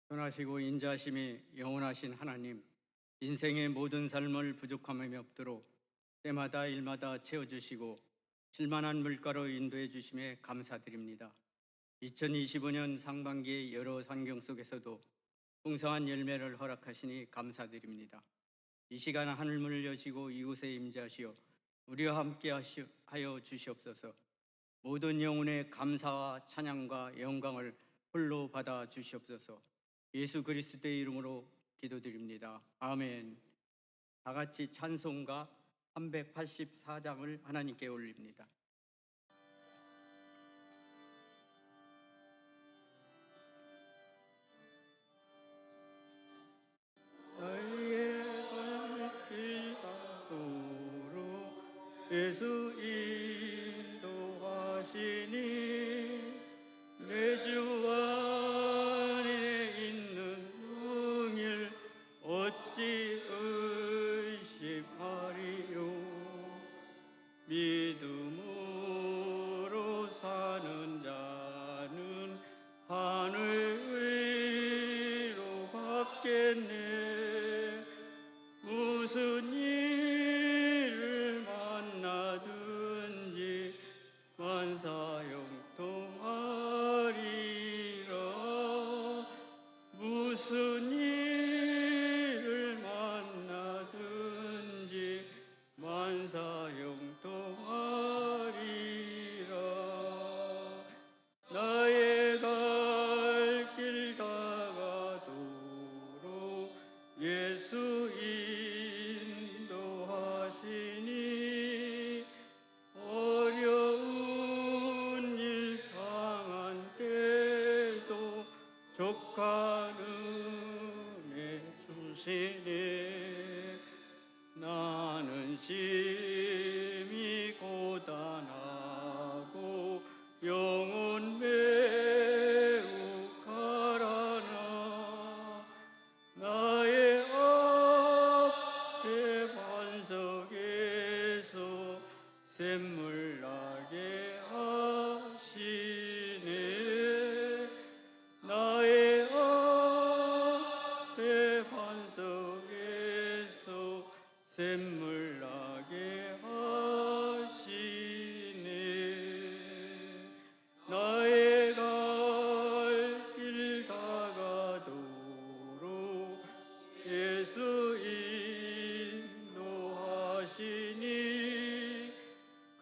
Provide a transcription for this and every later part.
선하시고 인자하심이 영원하신 하나님, 인생의 모든 삶을 부족함이 없도록 때마다 일마다 채워주시고 실만한 물가로 인도해 주심에 감사드립니다. 2025년 상반기의 여러 환경 속에서도 풍성한 열매를 허락하시니 감사드립니다. 이 시간 하늘문을 여시고 이곳에 임재하시어 우리와 함께 하여 주시옵소서. 모든 영혼의 감사와 찬양과 영광을 홀로 받아 주시옵소서. 예수 그리스도의 이름으로 기도드립니다. 아멘. 다 같이 찬송가 384장을 하나님께 올립니다. 나의 발길 닦도록 예수 인도하시니 내 주 안에 있는 응일 어찌 의심하리요. 믿음으로 사는 자는 하늘 위로 받겠네. 무슨 일을 만나든지 만사형통하리라. 무슨 일을 만나든지 만사형통하리라. 나의 갈 길 다가도록 예수 인도하시니 어려운 일 당한 때도 족한 은혜 주시네. 나는 심히 고단하고 영혼 매우 가라나. 나의 앞에 반석에서 샘물 나게 하시네. 나의 앞에 반석에서 샘물 나게 하시네. 나의 갈 길 다가도록 예수 인도하시니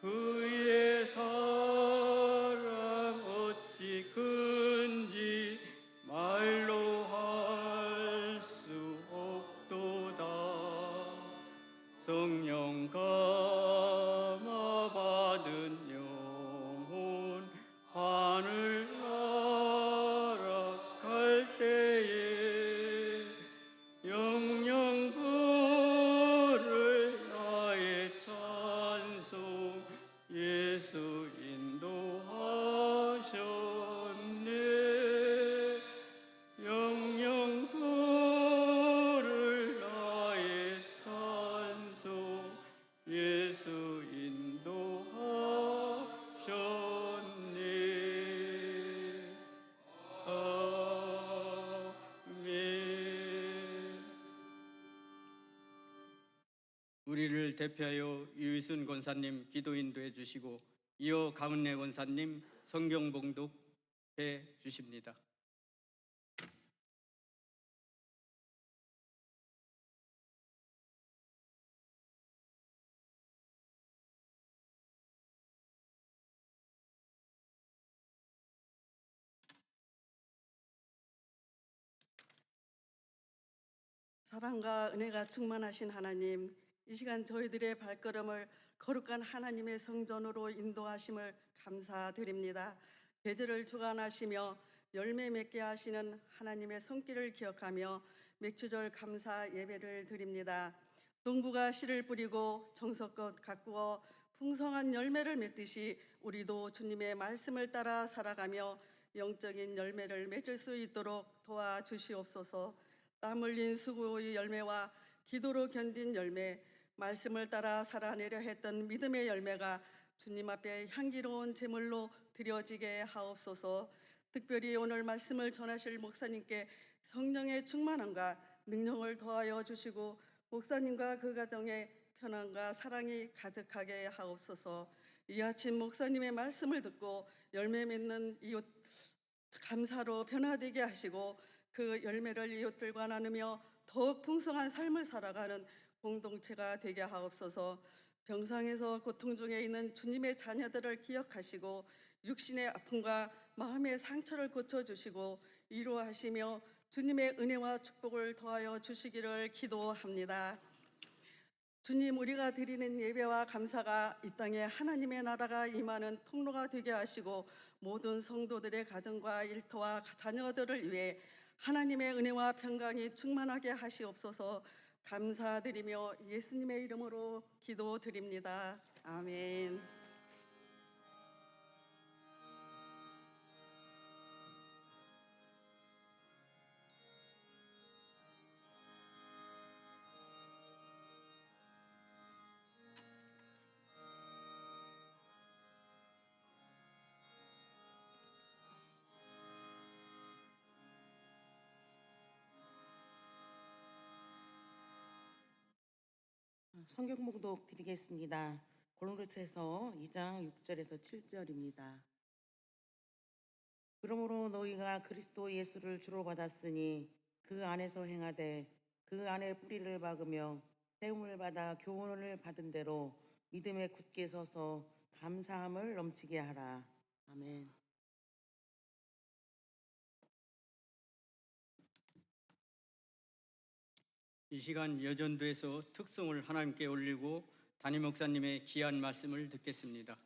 그의 사랑 어찌 큰지 말로 할 수 없도다. 성령 감화 받은 영혼 하늘 나락할 때에 영영 부를 나의 찬송 예수 인도하셨네. 영영 부를 나의 찬송 예수 인도하셨네. 아멘. 우리를 대표하여 유희순 권사님 기도 인도해 주시고 이어 강은래 권사님 성경 봉독해 주십니다. 사랑과 은혜가 충만하신 하나님, 이 시간 저희들의 발걸음을 거룩한 하나님의 성전으로 인도하심을 감사드립니다. 계절을 주관하시며 열매 맺게 하시는 하나님의 손길을 기억하며 맥주절 감사 예배를 드립니다. 농부가 씨를 뿌리고 정성껏 가꾸어 풍성한 열매를 맺듯이 우리도 주님의 말씀을 따라 살아가며 영적인 열매를 맺을 수 있도록 도와주시옵소서. 땀 흘린 수고의 열매와 기도로 견딘 열매, 말씀을 따라 살아내려 했던 믿음의 열매가 주님 앞에 향기로운 제물로 드려지게 하옵소서. 특별히 오늘 말씀을 전하실 목사님께 성령의 충만함과 능력을 더하여 주시고 목사님과 그 가정에 편안과 사랑이 가득하게 하옵소서. 이 아침 목사님의 말씀을 듣고 열매 맺는 이웃 감사로 변화되게 하시고 그 열매를 이웃들과 나누며 더욱 풍성한 삶을 살아가는 공동체가 되게 하옵소서. 병상에서 고통 중에 있는 주님의 자녀들을 기억하시고 육신의 아픔과 마음의 상처를 고쳐주시고 위로하시며 주님의 은혜와 축복을 더하여 주시기를 기도합니다. 주님, 우리가 드리는 예배와 감사가 이 땅에 하나님의 나라가 임하는 통로가 되게 하시고 모든 성도들의 가정과 일터와 자녀들을 위해 하나님의 은혜와 평강이 충만하게 하시옵소서. 감사드리며 예수님의 이름으로 기도드립니다. 아멘. 성경 봉독 드리겠습니다. 고린도전서 2장 6절에서 7절입니다. 그러므로 너희가 그리스도 예수를 주로 받았으니 그 안에서 행하되 그 안에 뿌리를 박으며 세움을 받아 교훈을 받은 대로 믿음에 굳게 서서 감사함을 넘치게 하라. 아멘. 이 시간 여전도에서 특송을 하나님께 올리고 담임 목사님의 귀한 말씀을 듣겠습니다.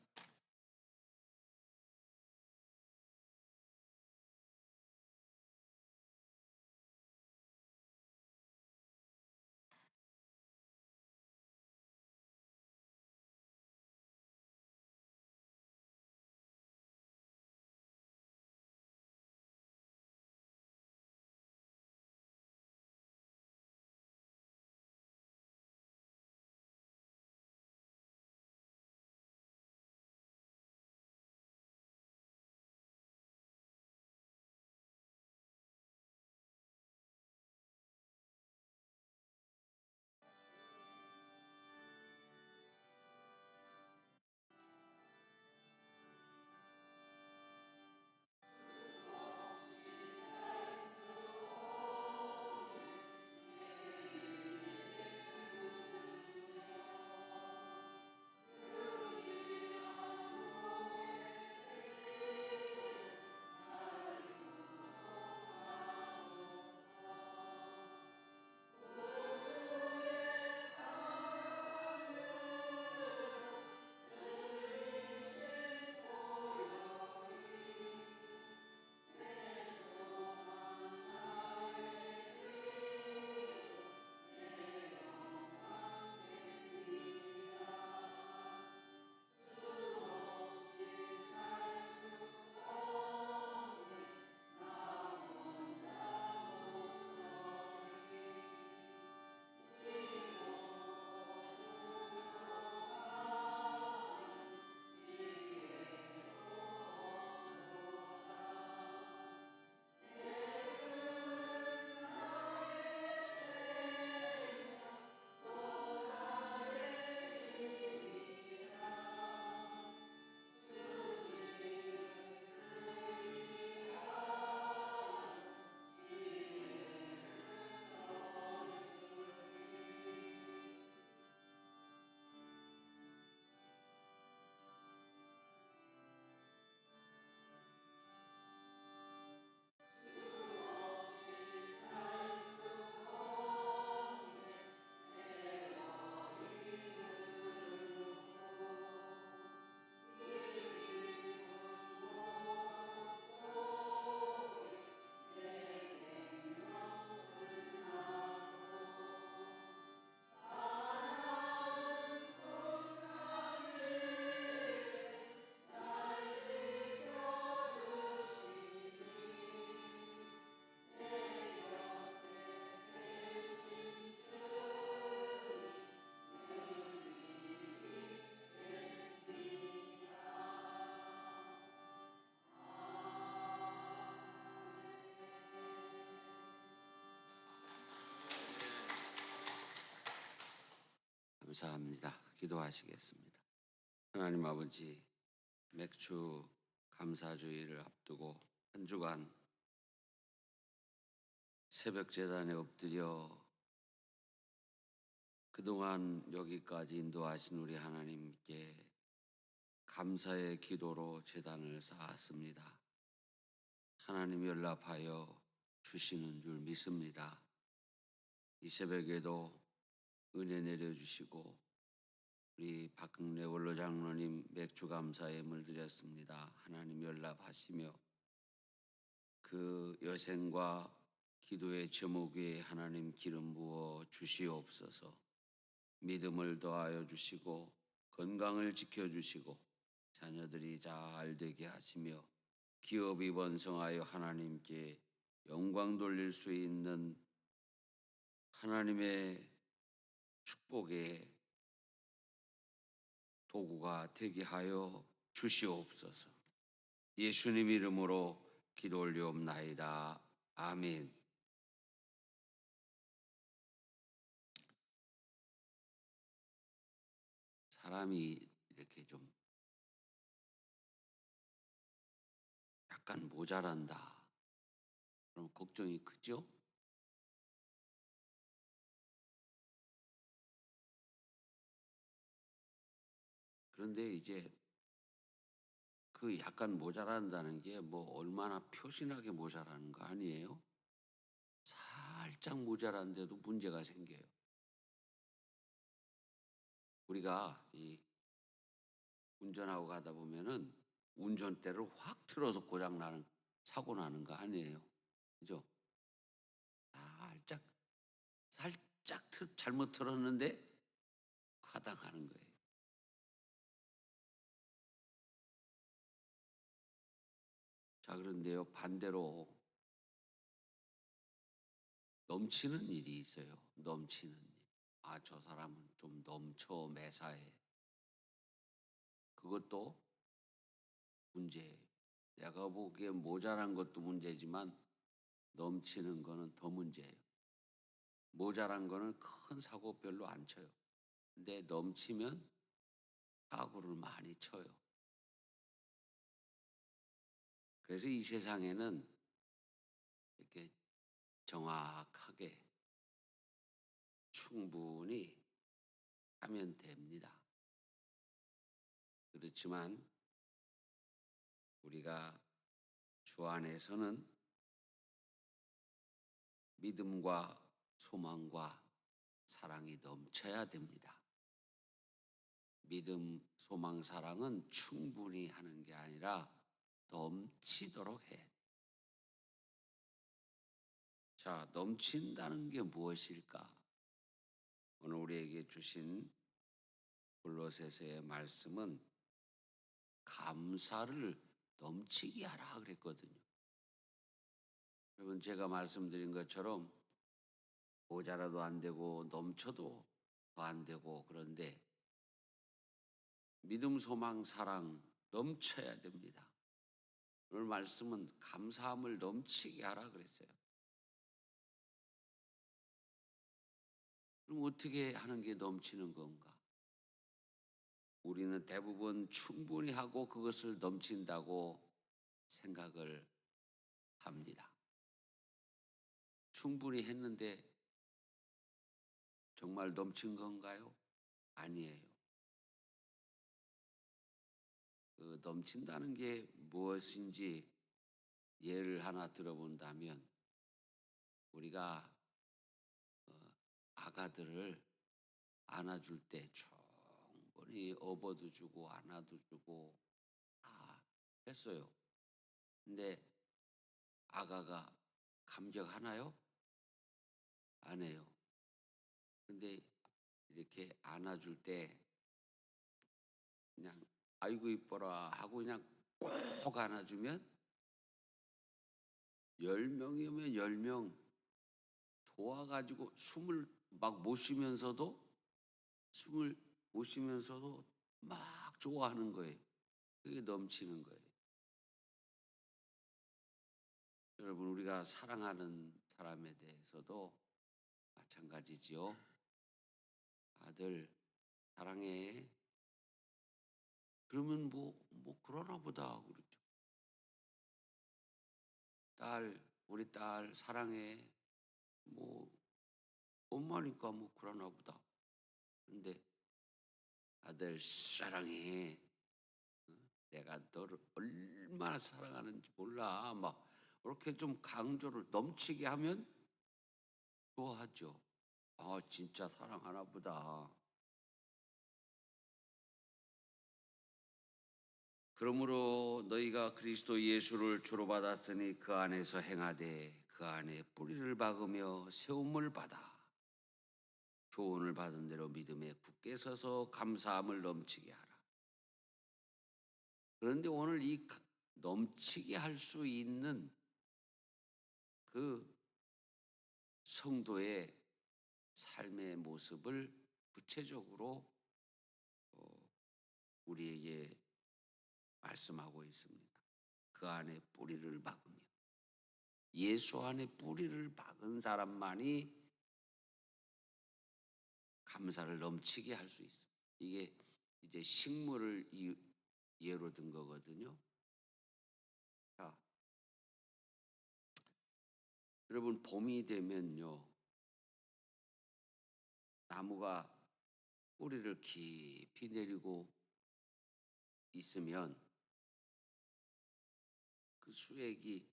감사합니다. 기도하시겠습니다. 하나님 아버지, 맥주 감사주의를 앞두고 한 주간 새벽 제단에 엎드려 그동안 여기까지 인도하신 우리 하나님께 감사의 기도로 제단을 쌓았습니다. 하나님 연락하여 주시는 줄 믿습니다. 이 새벽에도 은혜 내려주시고 우리 박흥래 원로 장로님 맥주 감사에 물드렸습니다. 하나님 연락하시며 그 여생과 기도의 제목 위에 하나님 기름 부어 주시옵소서. 믿음을 더하여 주시고 건강을 지켜주시고 자녀들이 잘 되게 하시며 기업이 번성하여 하나님께 영광 돌릴 수 있는 하나님의 축복의 도구가 되게 하여 주시옵소서. 예수님 이름으로 기도 올리옵나이다. 아멘. 사람이 이렇게 좀 약간 모자란다. 그럼 걱정이 크죠? 그런데 이제 그 약간 모자란다는 게 뭐 얼마나 표신하게 모자라는 거 아니에요? 살짝 모자란데도 문제가 생겨요. 우리가 이 운전하고 가다 보면은 운전대를 확 틀어서 고장 나는 사고 나는 거 아니에요? 그죠? 살짝 잘못 틀었는데 화당하는 거예요. 자, 그런데요, 반대로 넘치는 일이 있어요. 넘치는 일. 아, 저 사람은 좀 넘쳐 매사해. 그것도 문제예요. 내가 보기에 모자란 것도 문제지만 넘치는 거는 더 문제예요. 모자란 거는 큰 사고 별로 안 쳐요. 근데 넘치면 사고를 많이 쳐요. 그래서 이 세상에는 이렇게 정확하게 충분히 하면 됩니다. 그렇지만 우리가 주 안에서는 믿음과 소망과 사랑이 넘쳐야 됩니다. 믿음, 소망, 사랑은 충분히 하는 게 아니라 넘치도록 해. 자, 넘친다는 게 무엇일까? 오늘 우리에게 주신 골로새서의 말씀은 감사를 넘치게 하라 그랬거든요. 여러분, 제가 말씀드린 것처럼 모자라도 안 되고 넘쳐도 더 안 되고, 그런데 믿음, 소망, 사랑 넘쳐야 됩니다. 오늘 말씀은 감사함을 넘치게 하라 그랬어요. 그럼 어떻게 하는 게 넘치는 건가? 우리는 대부분 충분히 하고 그것을 넘친다고 생각을 합니다. 충분히 했는데 정말 넘친 건가요? 아니에요. 그 넘친다는 게 무엇인지 예를 하나 들어본다면, 우리가 아가들을 안아줄 때 충분히 업어도 주고 안아도 주고 다 했어요. 근데 아가가 감격하나요? 안 해요. 근데 이렇게 안아줄 때 그냥 아이고 이뻐라 하고 그냥 꼭 안아주면 10명이면 10명 좋아가지고 숨을 못 쉬면서도 막 좋아하는 거예요. 그게 넘치는 거예요. 여러분, 우리가 사랑하는 사람에 대해서도 마찬가지지요. 아들 사랑해. 그러면 뭐 그러나 보다 그러죠. 우리 딸 사랑해. 뭐 엄마니까 뭐 그러나 보다. 근데 아들 사랑해. 내가 너를 얼마나 사랑하는지 몰라. 막 이렇게 좀 강조를 넘치게 하면 좋아하죠. 아, 진짜 사랑하나 보다. 그러므로 너희가 그리스도 예수를 주로 받았으니 그 안에서 행하되 그 안에 뿌리를 박으며 세움을 받아 교훈을 받은 대로 믿음에 굳게 서서 감사함을 넘치게 하라. 그런데 오늘 이 넘치게 할 수 있는 그 성도의 삶의 모습을 구체적으로 우리에게 말씀하고 있습니다. 그 안에 뿌리를 박으며 예수 안에 뿌리를 박은 사람만이 감사를 넘치게 할 수 있습니다. 이게 이제 식물을 예로 든 거거든요. 자, 여러분 봄이 되면요, 나무가 뿌리를 깊이 내리고 있으면 그 수액이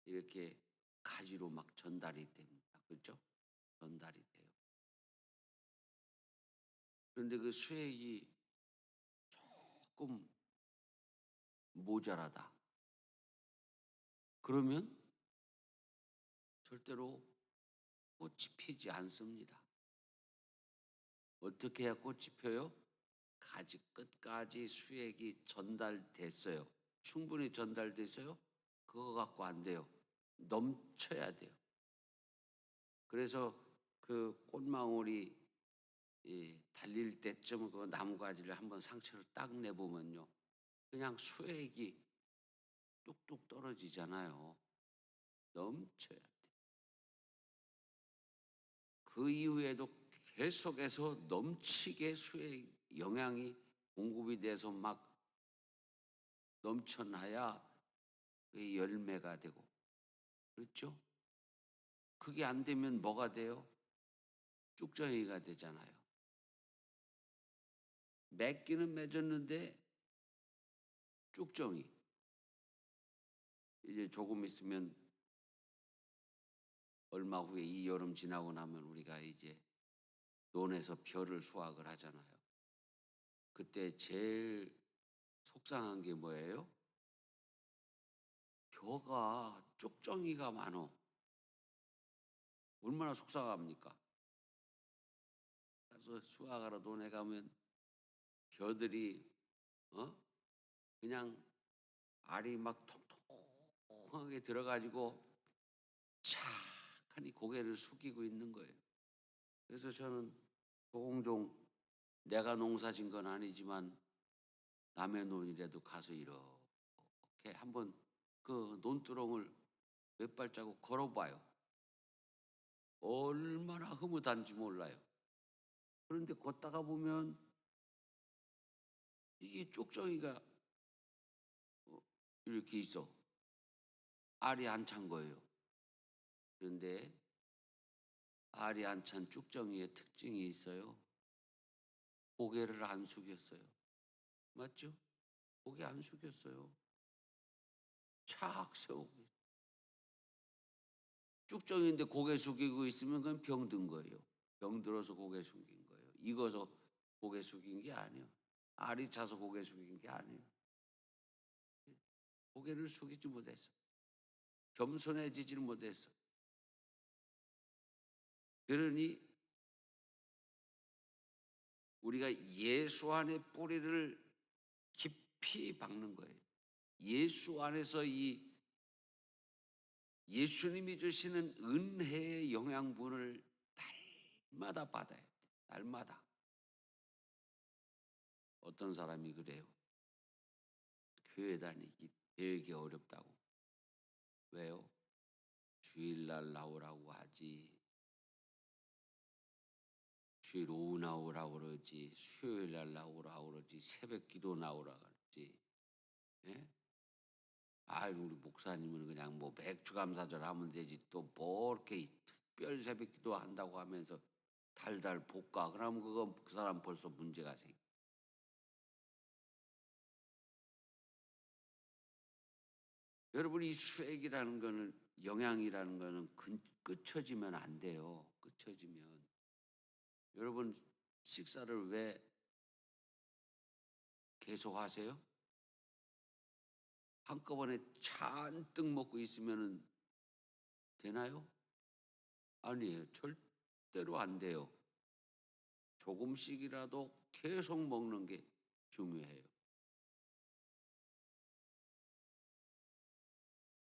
이렇게 가지로 막 전달이 됩니다. 그렇죠? 전달이 돼요. 그런데 그 수액이 조금 모자라다. 그러면 절대로 꽃이 피지 않습니다. 어떻게 해야 꽃이 펴요? 가지 끝까지 수액이 전달됐어요. 충분히 전달됐어요? 그거 갖고 안 돼요. 넘쳐야 돼요. 그래서 그 꽃망울이 달릴 때쯤 그 나무가지를 한번 상처를 딱 내보면요, 그냥 수액이 뚝뚝 떨어지잖아요. 넘쳐야 돼요. 그 이후에도 계속해서 넘치게 수액 영양이 공급이 돼서 막 넘쳐나야 그 열매가 되고, 그렇죠? 그게 안 되면 뭐가 돼요? 쭉정이가 되잖아요. 맺기는 맺었는데 쭉정이. 이제 조금 있으면 얼마 후에 이 여름 지나고 나면 우리가 이제 논에서 벼를 수확을 하잖아요. 그때 제일 속상한 게 뭐예요? 벼가 쭉정이가 많어. 얼마나 속상합니까? 가서 수확하러 논에 가면 벼들이 그냥 알이 막 통통하게 들어가지고 착하니 고개를 숙이고 있는 거예요. 그래서 저는 종종 내가 농사진 건 아니지만 남의 논이라도 가서 이렇게 한번 그 논두렁을 몇 발자국 걸어봐요. 얼마나 흐뭇한지 몰라요. 그런데 걷다가 보면 이게 쪽정이가 이렇게 있어. 알이 안 찬 거예요. 그런데 알이 안 찬 쭉정이의 특징이 있어요. 고개를 안 숙였어요. 맞죠? 고개 안 숙였어요. 착 세우고. 쭉정이인데 고개 숙이고 있으면 그건 병든 거예요. 병들어서 고개 숙인 거예요. 익어서 고개 숙인 게 아니에요. 알이 차서 고개 숙인 게 아니에요. 고개를 숙이지 못했어. 겸손해지지를 못했어. 그러니 우리가 예수 안에 뿌리를 깊이 박는 거예요. 예수 안에서 이 예수님이 주시는 은혜의 영양분을 날마다 받아야 돼. 날마다. 어떤 사람이 그래요. 교회 다니기 되게 어렵다고. 왜요? 주일날 나오라고 하지. 주일 오후 나오라고 그러지, 수요일 날 나오라고 그러지, 새벽 기도 나오라고 그러지. 예? 아, 우리 목사님은 그냥 뭐 맥주 감사절 하면 되지 또 뭐 이렇게 특별 새벽 기도 한다고 하면서 달달 볶아. 그러면 그거 그 사람 벌써 문제가 생겨. 여러분, 이 수액이라는 거는, 영양이라는 거는 끊쳐지면 안 돼요. 끊쳐지면. 여러분, 식사를 왜 계속 하세요? 한꺼번에 잔뜩 먹고 있으면 되나요? 아니에요. 절대로 안 돼요. 조금씩이라도 계속 먹는 게 중요해요.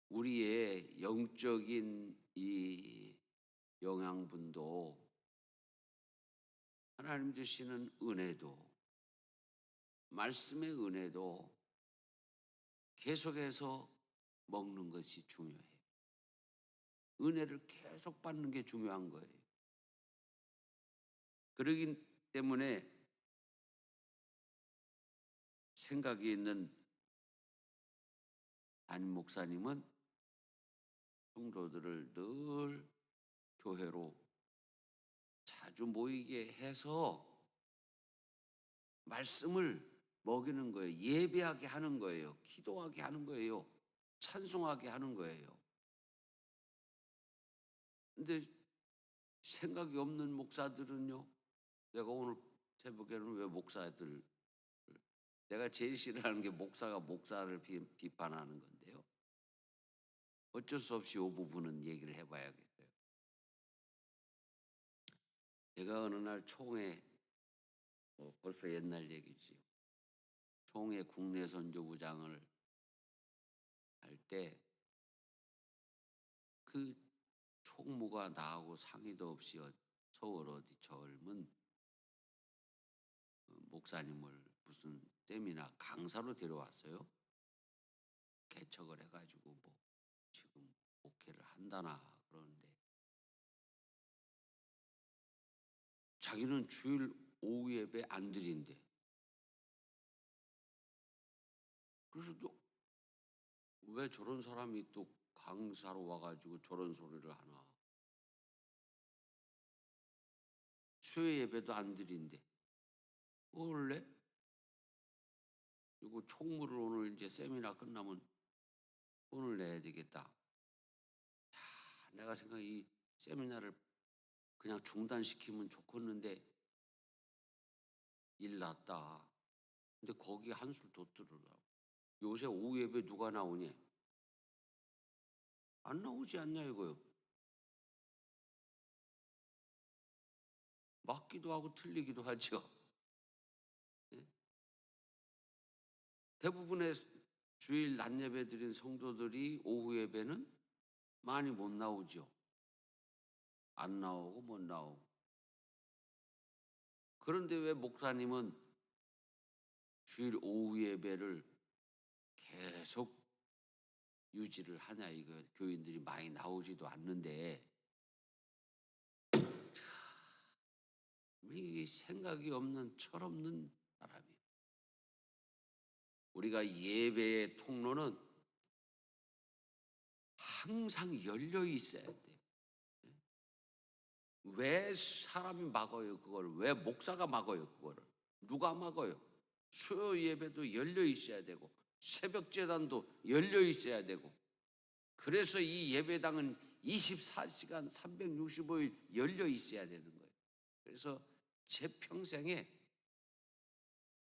우리의 영적인 이 영양분도, 하나님 주시는 은혜도, 말씀의 은혜도 계속해서 먹는 것이 중요해요. 은혜를 계속 받는 게 중요한 거예요. 그러기 때문에 생각이 있는 담임 목사님은 성도들을 늘 교회로 자주 모이게 해서 말씀을 먹이는 거예요. 예배하게 하는 거예요. 기도하게 하는 거예요. 찬송하게 하는 거예요. 근데 생각이 없는 목사들은요, 내가 오늘 새벽에는 왜 목사들, 내가 제일 싫어하는 게 목사가 목사를 비판하는 건데요. 어쩔 수 없이 이 부분은 얘기를 해봐야겠어요. 제가 어느 날 총회, 벌써 옛날 얘기지, 총회 국내 선교부장을 할 때 그 총무가 나하고 상의도 없이 서울 어디 젊은 목사님을 무슨 세미나 강사로 데려왔어요. 개척을 해가지고 뭐 지금 목회를 한다나 그러는데, 자기는 주일 오후 예배 안 드린대. 그래서 또 왜 저런 사람이 또 강사로 와가지고 저런 소리를 하나. 수요 예배도 안 드린대. 원래 이거 총무를 오늘 이제 세미나 끝나면 돈을 내야 되겠다. 야, 내가 생각해 이 세미나를 그냥 중단시키면 좋겠는데 일 났다. 근데 거기 한술 더 뜨르더라고. 요새 오후 예배 누가 나오니? 안 나오지 않냐 이거요. 맞기도 하고 틀리기도 하죠. 예? 대부분의 주일 낮 예배 드린 성도들이 오후 예배는 많이 못 나오죠. 안 나오고 못 나오고. 그런데 왜 목사님은 주일 오후 예배를 계속 유지를 하냐 이거. 교인들이 많이 나오지도 않는데. 우리 생각이 없는 철없는 사람이에요. 우리가 예배의 통로는 항상 열려 있어야 돼요. 왜 사람이 막어요 그걸? 왜 목사가 막어요 그거를? 누가 막어요? 수요 예배도 열려 있어야 되고 새벽 제단도 열려 있어야 되고, 그래서 이 예배당은 24시간 365일 열려 있어야 되는 거예요. 그래서 제 평생에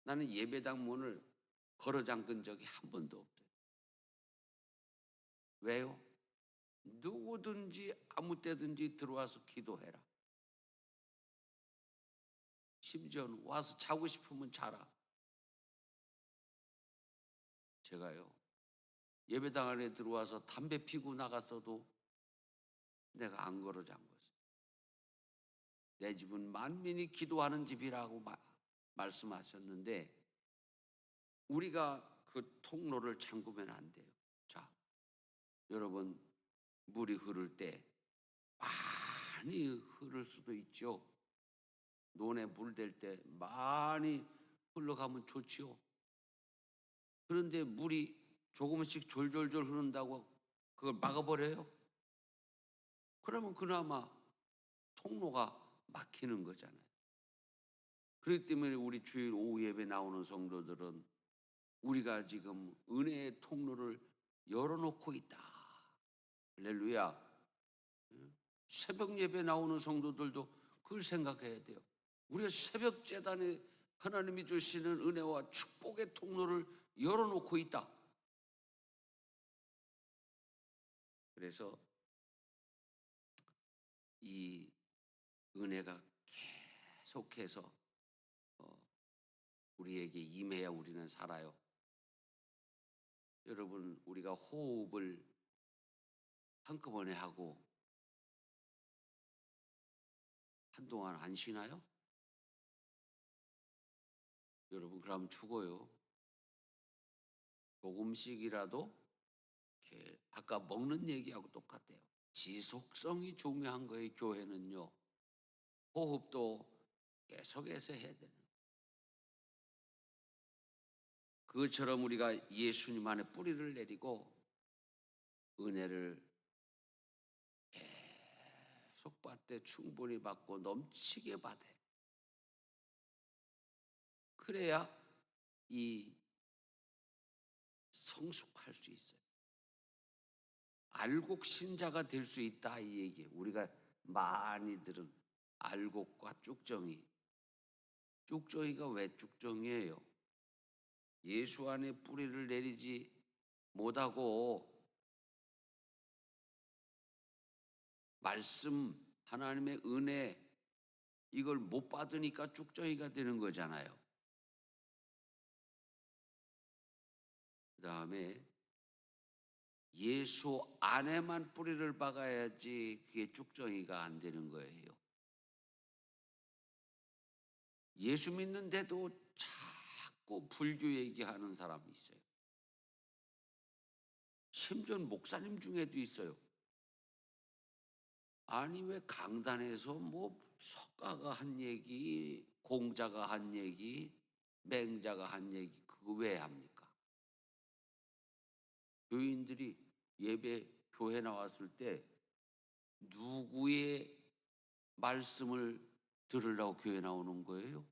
나는 예배당 문을 걸어 잠근 적이 한 번도 없어요. 왜요? 누구든지 아무 때든지 들어와서 기도해라. 심지어는 와서 자고 싶으면 자라. 제가요, 예배당 안에 들어와서 담배 피고 나갔어도 내가 안 걸어 잠궜어요. 내 집은 만민이 기도하는 집이라고 말씀하셨는데 우리가 그 통로를 잠그면 안 돼요. 자, 여러분, 물이 흐를 때 많이 흐를 수도 있죠. 논에 물 댈 때 많이 흘러가면 좋지요. 그런데 물이 조금씩 졸졸졸 흐른다고 그걸 막아버려요? 그러면 그나마 통로가 막히는 거잖아요. 그렇기 때문에 우리 주일 오후 예배 나오는 성도들은 우리가 지금 은혜의 통로를 열어놓고 있다. 할렐루야. 새벽 예배 나오는 성도들도 그걸 생각해야 돼요. 우리가 새벽 제단에 하나님이 주시는 은혜와 축복의 통로를 열어놓고 있다. 그래서 이 은혜가 계속해서 우리에게 임해야 우리는 살아요. 여러분, 우리가 호흡을 한꺼번에 하고 한동안 안 쉬나요? 여러분, 그럼 죽어요. 조금씩이라도 이렇게 아까 먹는 얘기하고 똑같아요. 지속성이 중요한 거예요. 교회는요. 호흡도 계속해서 해야 되는 거예요. 그것처럼 우리가 예수님 안에 뿌리를 내리고 은혜를 계속 받되 충분히 받고 넘치게 받아. 그래야 이 성숙할 수 있어요. 알곡 신자가 될 수 있다, 이 얘기예요. 우리가 많이 들은 알곡과 쭉정이. 쭉정이가 왜 쭉정이에요? 예수 안에 뿌리를 내리지 못하고 말씀, 하나님의 은혜 이걸 못 받으니까 쭉정이가 되는 거잖아요. 그 다음에 예수 안에만 뿌리를 박아야지 그게 쭉정이가 안 되는 거예요. 예수 믿는데도 자꾸 불교 얘기하는 사람이 있어요. 심지어 목사님 중에도 있어요. 아니 왜 강단에서 뭐 석가가 한 얘기, 공자가 한 얘기, 맹자가 한 얘기 그거 왜 합니까? 교인들이 예배 교회 나왔을 때 누구의 말씀을 들으려고 교회 나오는 거예요?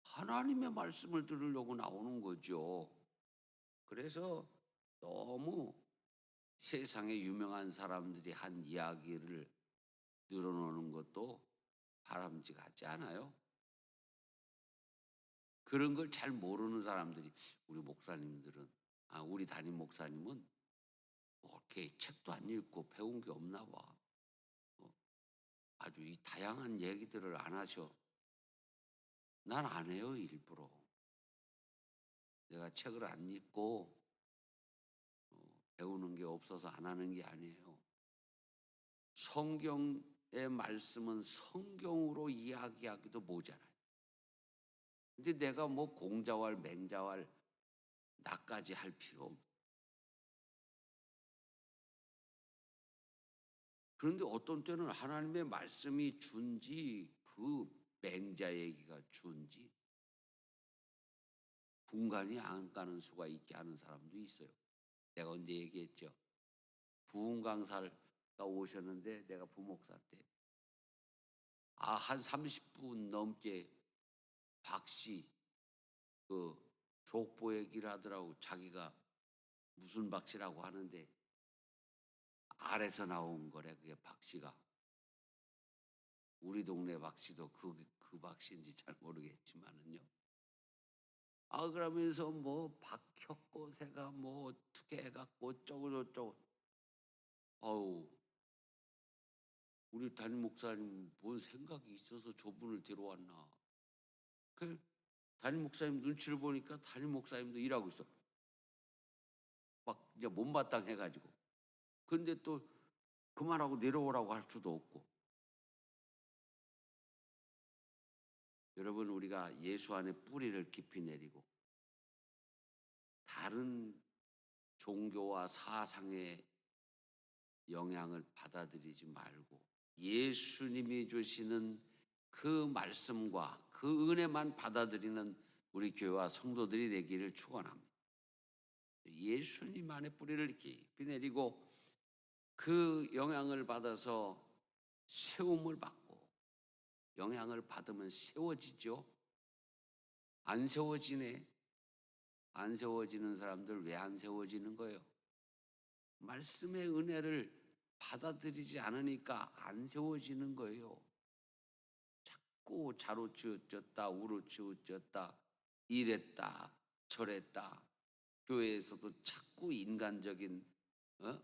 하나님의 말씀을 들으려고 나오는 거죠. 그래서 너무 세상에 유명한 사람들이 한 이야기를 늘어놓는 것도 바람직하지 않아요? 그런 걸 잘 모르는 사람들이 우리 목사님들은 우리 담임 목사님은 뭐 이렇게 책도 안 읽고 배운 게 없나 봐. 아주 이 다양한 얘기들을 안 하셔. 난 안 해요, 일부러. 내가 책을 안 읽고 배우는 게 없어서 안 하는 게 아니에요. 성경의 말씀은 성경으로 이야기하기도 모자라요. 근데 내가 뭐 공자왈 맹자왈 나까지 할 필요 없어. 그런데 어떤 때는 하나님의 말씀이 준지 그 맹자 얘기가 준지 분간이 안 가는 수가 있게 하는 사람도 있어요. 내가 언제 얘기했죠. 부흥 강사가 오셨는데 내가 부목사 때 한 30분 넘게 박씨 그 족보 얘기를 하더라고. 자기가 무슨 박씨라고 하는데 알에서 나온 거래. 그게 박씨가. 우리 동네 박씨도 그 박씨인지 잘 모르겠지만은요. 그러면서 뭐 박혁고새가 뭐 어떻게 해갖고 어쩌고 아우 우리 담임 목사님 뭔 생각이 있어서 저분을 데려왔나. 그 담임 목사님 눈치를 보니까 담임 목사님도 일하고 있어. 막 이제 못마땅 해가지고. 그런데 또 그만하고 내려오라고 할 수도 없고. 여러분, 우리가 예수 안에 뿌리를 깊이 내리고 다른 종교와 사상의 영향을 받아들이지 말고 예수님이 주시는 그 말씀과 그 은혜만 받아들이는 우리 교회와 성도들이 되기를 축원합니다. 예수님 안에 뿌리를 깊이 내리고 그 영향을 받아서 세움을 받고, 영향을 받으면 세워지죠. 안 세워지네. 안 세워지는 사람들 왜 안 세워지는 거예요? 말씀의 은혜를 받아들이지 않으니까 안 세워지는 거예요. 자꾸 자루치우쳤다, 우루치우쳤다, 이랬다, 저랬다. 교회에서도 자꾸 인간적인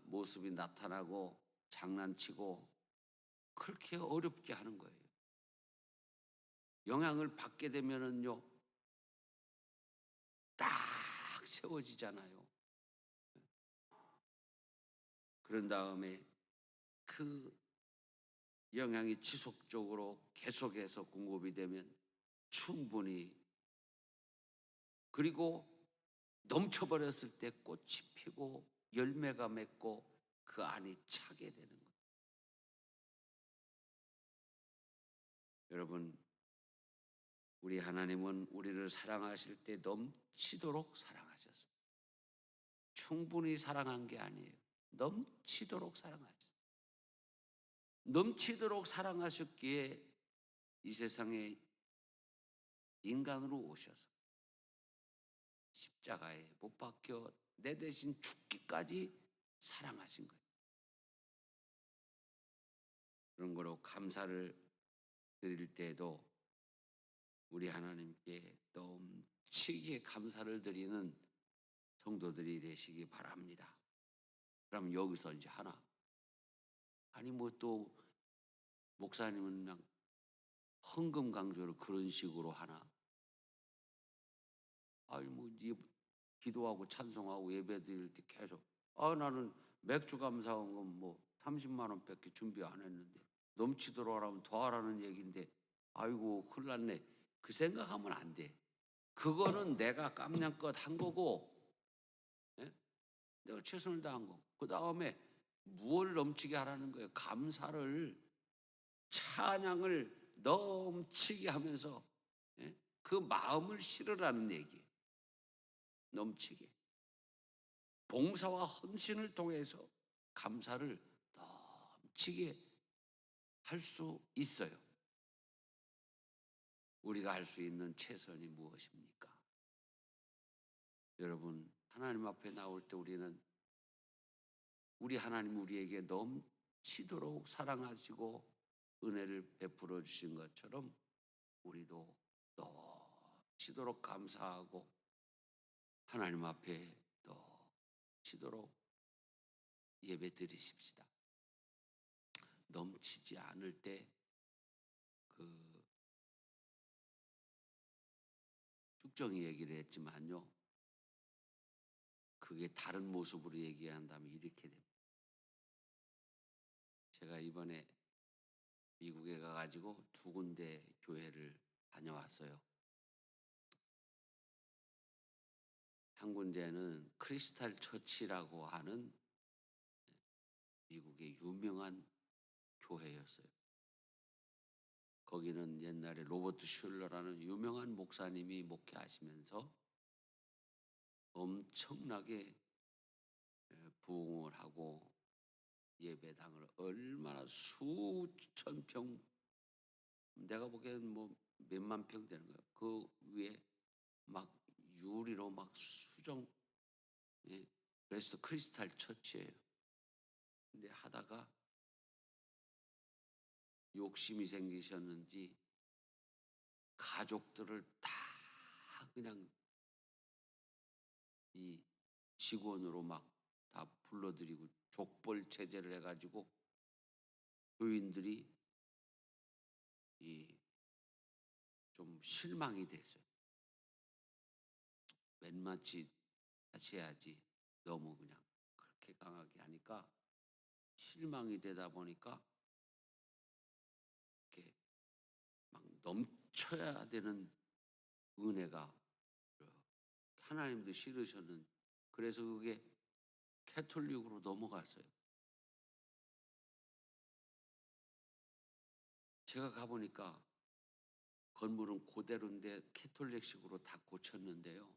모습이 나타나고 장난치고 그렇게 어렵게 하는 거예요. 영향을 받게 되면은요, 딱 세워지잖아요. 그런 다음에 그 영향이 지속적으로 계속해서 공급이 되면 충분히, 그리고 넘쳐버렸을 때 꽃이 피고 열매가 맺고 그 안이 차게 되는 거예요. 여러분, 우리 하나님은 우리를 사랑하실 때 넘치도록 사랑하셨습니다. 충분히 사랑한 게 아니에요. 넘치도록 사랑하셨어요. 넘치도록 사랑하셨기에 이 세상에 인간으로 오셔서 십자가에 못 박혀 내 대신 죽기까지 사랑하신 거예요. 그런 거로 감사를 드릴 때에도 우리 하나님께 넘치게 감사를 드리는 성도들이 되시기 바랍니다. 그럼 여기서 이제 하나, 아니 뭐 또 목사님은 그냥 헌금 강조를 그런 식으로 하나? 아니 뭐 기도하고 찬송하고 예배 드릴 때 계속 나는 맥주 감사원금 뭐 30만 원밖에 준비 안 했는데 넘치도록 하라면 더 하라는 얘기인데 아이고 큰일 났네. 그 생각하면 안 돼. 그거는 내가 깜냥껏 한 거고, 예? 내가 최선을 다한 거. 그 다음에 무엇을 넘치게 하라는 거예요? 감사를, 찬양을 넘치게 하면서, 예? 그 마음을 실으라는 얘기예요. 넘치게. 봉사와 헌신을 통해서 감사를 넘치게 할 수 있어요. 우리가 할 수 있는 최선이 무엇입니까? 여러분, 하나님 앞에 나올 때 우리는 우리 하나님 우리에게 넘치도록 사랑하시고 은혜를 베풀어 주신 것처럼 우리도 넘치도록 감사하고 하나님 앞에 넘치도록 예배 드리십시다. 넘치지 않을 때 그 축정이 얘기를 했지만요, 그게 다른 모습으로 얘기한다면 이렇게 됩니다. 제가 이번에 미국에 가가지고 2군데 교회를 다녀왔어요. 한 군데는 크리스탈 처치라고 하는 미국의 유명한 교회였어요. 거기는 옛날에 로버트 슐러라는 유명한 목사님이 목회하시면서 엄청나게 부흥을 하고 예배당을 얼마나 수천 평, 내가 보기엔 뭐 몇만 평 되는 거예요. 그 위에 막 유리로 막 수정, 그래서 크리스탈 처치예요. 근데 하다가 욕심이 생기셨는지 가족들을 다 그냥 이 직원으로 막 다 불러들이고 족벌 체제를 해가지고 교인들이 좀 실망이 됐어요. 웬만치 다시 해야지 너무 그냥 그렇게 강하게 하니까 실망이 되다 보니까 이렇게 막 넘쳐야 되는 은혜가 하나님도 싫으셨는, 그래서 그게 캐톨릭으로 넘어갔어요. 제가 가보니까 건물은 그대로인데 캐톨릭식으로 다 고쳤는데요.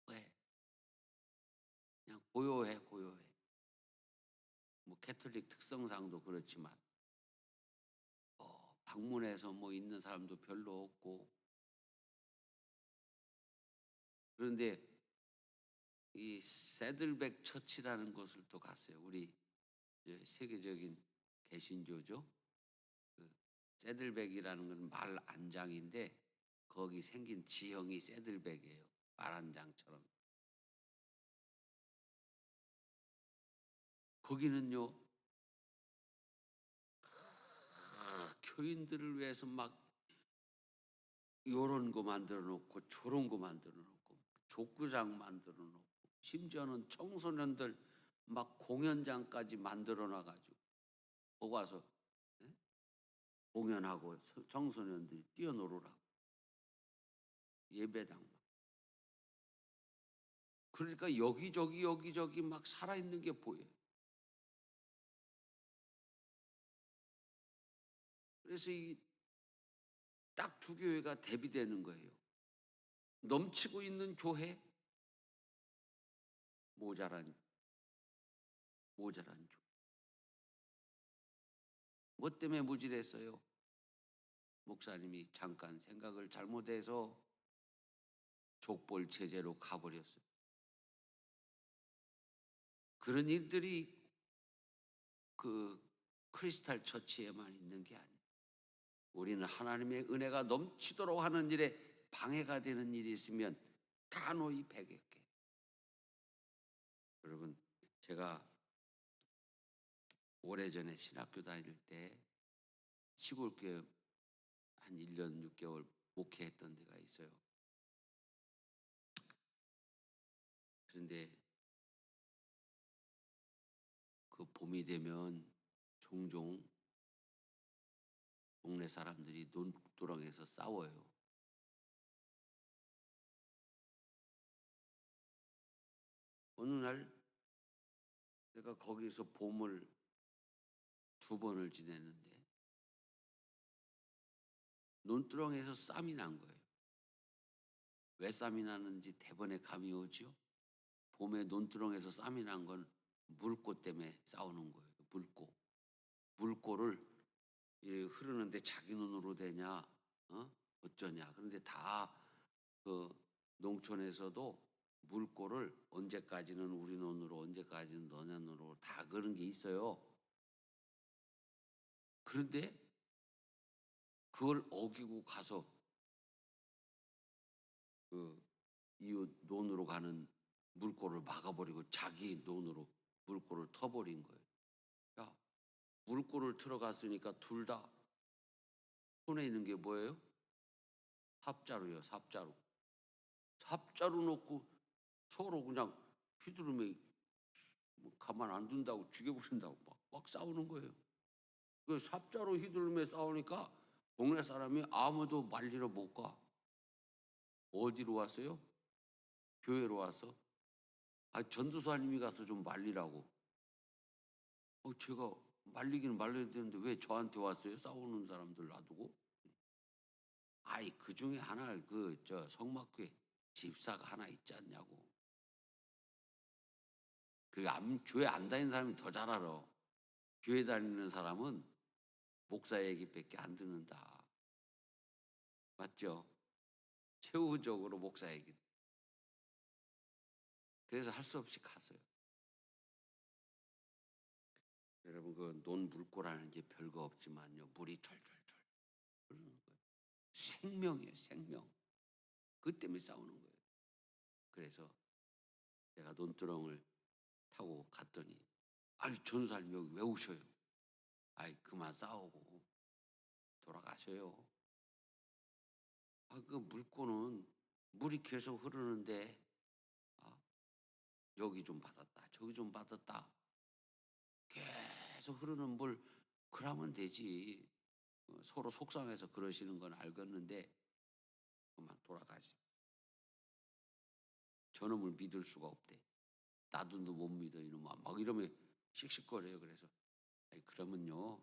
고요해. 그냥 고요해, 고요해. 뭐 캐톨릭 특성상도 그렇지만 방문해서 뭐 있는 사람도 별로 없고. 그런데 이 새들백 처치라는 곳을 또 갔어요. 우리 이제 세계적인 개신교죠. 그 새들백이라는 건 말 안장인데 거기 생긴 지형이 새들백이에요. 말 안장처럼. 거기는요, 교인들을 위해서 막 요런 거 만들어 놓고 저런 거 만들어 놓고 족구장 만들어 놓고 심지어는 청소년들 막 공연장까지 만들어 놔가지고 거기 와서 예? 공연하고 청소년들이 뛰어놀으라고 예배당 막. 그러니까 여기저기 막 살아있는 게 보여요. 그래서 이 딱 두 교회가 대비되는 거예요. 넘치고 있는 교회, 모자란 교회. 뭐 때문에 무질했어요? 목사님이 잠깐 생각을 잘못해서 족볼 체제로 가버렸어요. 그런 일들이 그 크리스탈 처치에만 있는 게 아니에요. 우리는 하나님의 은혜가 넘치도록 하는 일에 방해가 되는 일이 있으면 단호히 배격해. 여러분, 제가 오래전에 신학교 다닐 때 시골교회 한 1년 6개월 목회했던 데가 있어요. 그런데 그 봄이 되면 종종 동네 사람들이 논두렁에서 싸워요. 어느 날 내가 거기서 봄을 2번을 지냈는데 논두렁에서 쌈이 난 거예요. 왜 쌈이 나는지 대번에 감이 오죠. 봄에 논두렁에서 쌈이 난 건 물고 때문에 싸우는 거예요. 물고를 흐르는데 자기 눈으로 되냐, 어쩌냐. 그런데 다 그 농촌에서도 물고를 언제까지는 우리 눈으로, 언제까지는 너네 눈으로 다 그런 게 있어요. 그런데 그걸 어기고 가서 그 이웃 논으로 가는 물고를 막아버리고 자기 논으로 물고를 터버린 거예요. 야, 물고를 틀어갔으니까 둘 다 손에 있는 게 뭐예요? 삽자루요, 삽자루. 삽자루 놓고 서로 그냥 휘두르며 뭐 가만 안 둔다고 죽여버린다고 막 싸우는 거예요. 그 삽자루 휘두르며 싸우니까 동네 사람이 아무도 말리러 못 가. 어디로 왔어요? 교회로 와서. 전도사님이 가서 좀 말리라고. 제가 말리기는 말려야 되는데 왜 저한테 왔어요? 싸우는 사람들 놔두고. 그 중에 하나를 성막교회 집사가 하나 있지 않냐고. 교회 안 다니는 사람이 더 잘 알아. 교회 다니는 사람은 목사 얘기밖에 안 듣는다. 맞죠? 최후적으로 목사 얘기. 그래서 할 수 없이 갔어요. 여러분, 그 논물고라는 게 별거 없지만요, 물이 철철철 흐르는 거예요. 생명이에요, 생명. 그 때문에 싸우는 거예요. 그래서 내가 논두렁을 타고 갔더니 전사님 여기 왜 오셔요? 그만 싸우고 돌아가셔요. 그 물고는 물이 계속 흐르는데 여기 좀 받았다 저기 좀 받았다 계속 흐르는 물 그러면 되지. 서로 속상해서 그러시는 건 알겠는데 그만 돌아가시. 저놈을 믿을 수가 없대. 나도 못 믿어 이놈아 막 이러면 씩씩거려요. 그래서 그러면요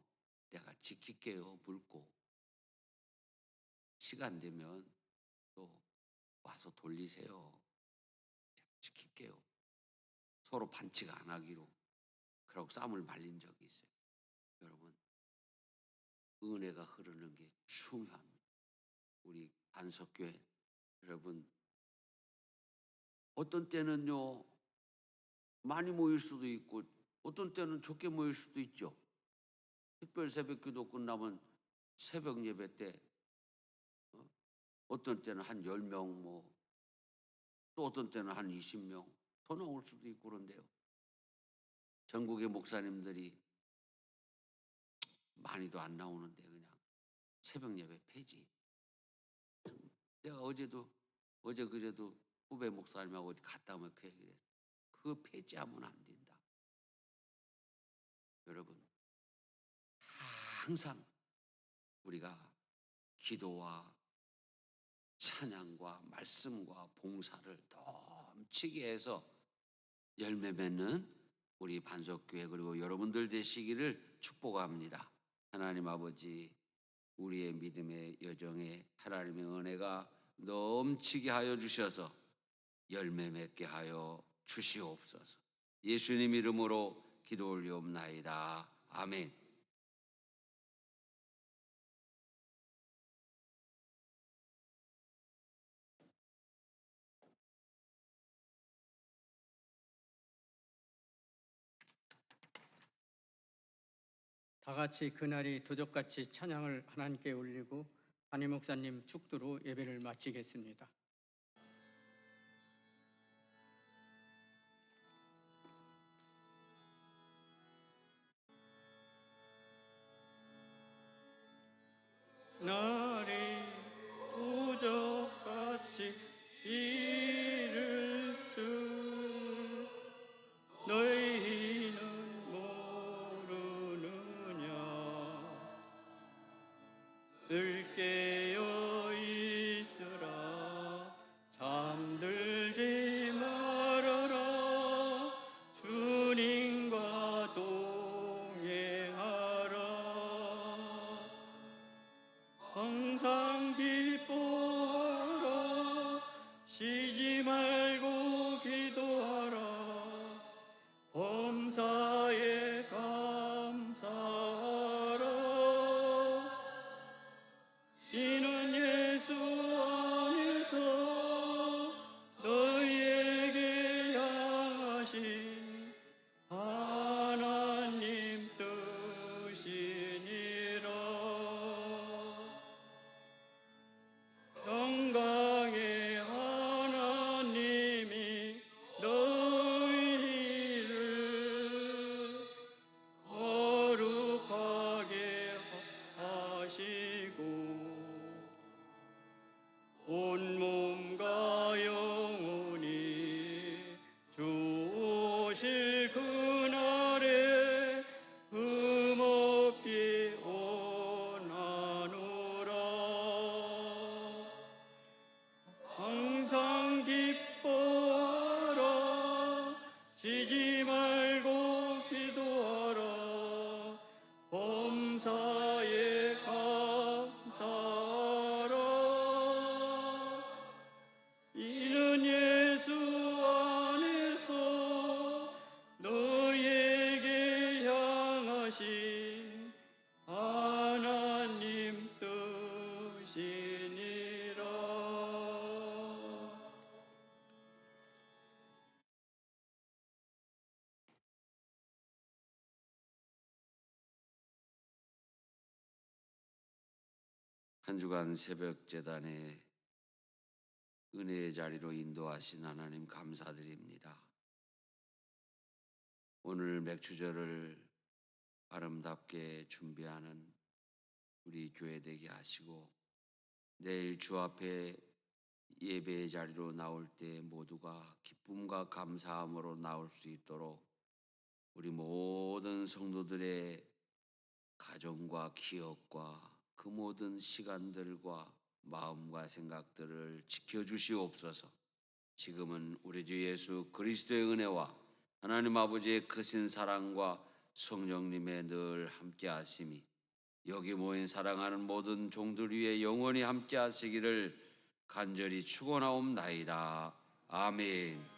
내가 지킬게요. 붉고 시간 되면 또 와서 돌리세요. 지킬게요. 서로 반칙 안 하기로 그러고 쌈을 말린 적이 있어요. 여러분, 은혜가 흐르는 게 중요합니다. 우리 안석교회 여러분, 어떤 때는요 많이 모일 수도 있고 어떤 때는 적게 모일 수도 있죠. 특별 새벽기도 끝나면 새벽 예배 때 어떤 때는 한 10명 또 어떤 때는 한 20명 더 나올 수도 있고 그런데요. 전국의 목사님들이 많이도 안 나오는데 그냥 새벽 예배 폐지. 내가 어제 그제도 후배 목사님하고 어디 갔다 오면 그 얘기를 했어요. 그거 폐지하면 안 된다. 여러분, 항상 우리가 기도와 찬양과 말씀과 봉사를 넘치게 해서 열매 맺는 우리 반석교회 그리고 여러분들 되시기를 축복합니다. 하나님 아버지, 우리의 믿음의 여정에 하나님의 은혜가 넘치게 하여 주셔서 열매 맺게 하여 주시옵소서. 예수님 이름으로 기도 올리옵나이다. 아멘. 다 같이 그날이 도적같이 찬양을 하나님께 올리고 담임 목사님 축도로 예배를 마치겠습니다. 날이 도적같이 이를 줄 너희는 모르느냐. 늘 깨어 있으라. 잠들지 말아라. 주님과 동행하라. 항상 기뻐하라. 쉬지 말고 기도하라. 범사에 감사하라. 이는 예수 안에서 너희에게 향하신 하나님 뜻이니라. 영광의 하나님이 너희를 거룩하게 하시고 온몸과 영혼이 주오실 그날에 흠없이 원하노라. 항상 기뻐하라. 쉬지 말고 기도하라. 범사에 감사하라. 이는 예수 안에서 너희에게 향하신 하나님 뜻이니라. 한 주간 새벽 제단에 은혜의 자리로 인도하신 하나님 감사드립니다. 오늘 맥주절을 아름답게 준비하는 우리 교회 되게 하시고 내일 주 앞에 예배의 자리로 나올 때 모두가 기쁨과 감사함으로 나올 수 있도록 우리 모든 성도들의 가정과 기억과 그 모든 시간들과 마음과 생각들을 지켜주시옵소서. 지금은 우리 주 예수 그리스도의 은혜와 하나님 아버지의 크신 사랑과 성령님의 늘 함께 하심이 여기 모인 사랑하는 모든 종들 위에 영원히 함께 하시기를 간절히 축원하옵나이다. 아멘.